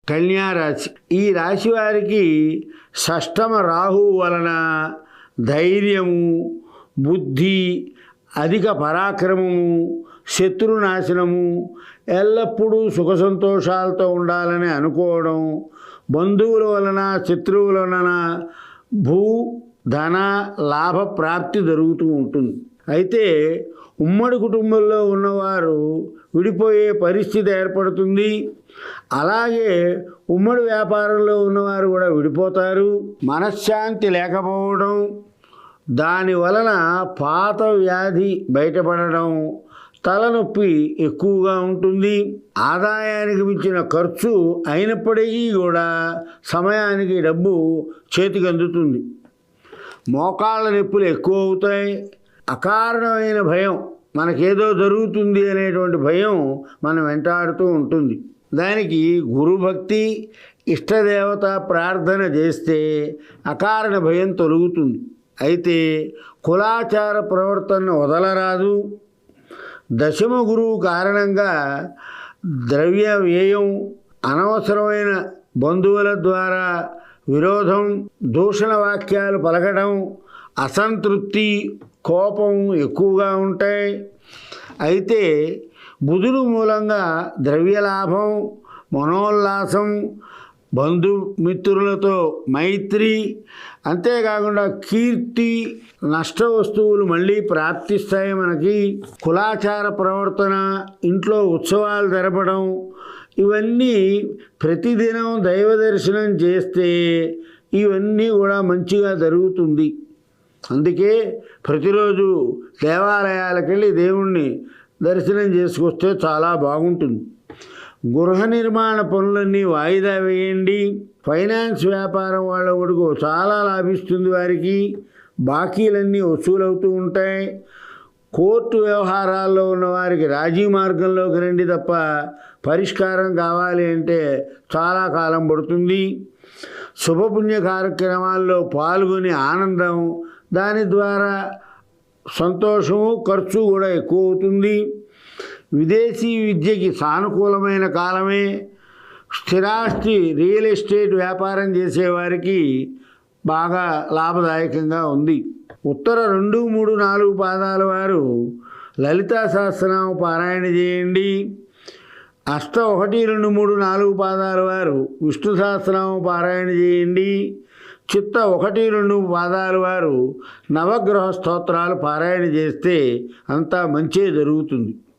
కన్యారాశి. ఈ రాశి వారికి షష్టమ రాహువు వలన ధైర్యము, బుద్ధి, అధిక పరాక్రమము, శత్రునాశనము, ఎల్లప్పుడూ సుఖ సంతోషాలతో ఉండాలని అనుకోవడం, బంధువుల వలన శత్రువుల వలన భూ ధన లాభ ప్రాప్తి జరుగుతూ ఉంటుంది. అయితే ఉమ్మడి కుటుంబంలో ఉన్నవారు విడిపోయే పరిస్థితి ఏర్పడుతుంది. అలాగే ఉమ్మడి వ్యాపారంలో ఉన్నవారు కూడా విడిపోతారు. మనశ్శాంతి లేకపోవడం, దాని వలన పాత వ్యాధి బయటపడడం, తలనొప్పి ఎక్కువగా ఉంటుంది. ఆదాయానికి మించిన ఖర్చు అయినప్పటికీ కూడా సమయానికి డబ్బు చేతికి అందుతుంది. మోకాళ్ళ నొప్పులు ఎక్కువ అవుతాయి. అకారణమైన భయం, మనకేదో జరుగుతుంది అనేటువంటి భయం మనం వెంటాడుతూ ఉంటుంది. దానికి గురుభక్తి, ఇష్టదేవత ప్రార్థన చేస్తే అకారణ భయం తొలగుతుంది. అయితే కులాచార ప్రవర్తనను వదలరాదు. దశమ గురువు కారణంగా ద్రవ్య వ్యయం, అనవసరమైన బంధువుల ద్వారా విరోధం, దూషణ వాక్యాలు పలకడం, అసంతృప్తి, కోపం ఎక్కువగా ఉంటాయి. అయితే బుధుడు మూలంగా ద్రవ్యలాభం, మనోల్లాసం, బంధుమిత్రులతో మైత్రి, అంతేకాకుండా కీర్తి, నష్ట వస్తువులు మళ్ళీ ప్రాప్తిస్తాయి మనకి. కులాచార ప్రవర్తన, ఇంట్లో ఉత్సవాలు జరపడం, ఇవన్నీ ప్రతిదినం దైవ దర్శనం చేస్తే ఇవన్నీ కూడా మంచిగా జరుగుతుంది. అందుకే ప్రతిరోజు దేవాలయాలకు వెళ్ళి దేవుణ్ణి దర్శనం చేసుకొస్తే చాలా బాగుంటుంది. గృహ నిర్మాణ పనులన్నీ వాయిదా వేయండి. ఫైనాన్స్ వ్యాపారం వాళ్ళ వరకు చాలా లాభిస్తుంది. వారికి బాకీలన్నీ వసూలవుతూ ఉంటాయి. కోర్టు వ్యవహారాల్లో ఉన్న వారికి రాజీ మార్గంలోకి రండి తప్ప పరిష్కారం కావాలి అంటే చాలా కాలం పడుతుంది. శుభపుణ్య కార్యక్రమాల్లో పాల్గొని ఆనందం, దాని ద్వారా సంతోషము, ఖర్చు కూడా ఎక్కువ అవుతుంది. విదేశీ విద్యకి సానుకూలమైన కాలమే. స్థిరాస్తి, రియల్ ఎస్టేట్ వ్యాపారం చేసేవారికి బాగా లాభదాయకంగా ఉంది. ఉత్తర 2, 3, 4 పాదాల వారు లలితా సహస్రనామ పారాయణ చేయండి. అష్ట 1, 2, 3, 4 పాదాల వారు విష్ణు సహస్రనామ పారాయణ చేయండి. చిత్త 1, 2 పాదాల వారు నవగ్రహ స్తోత్రాలు పారాయణ చేస్తే అంతా మంచే జరుగుతుంది.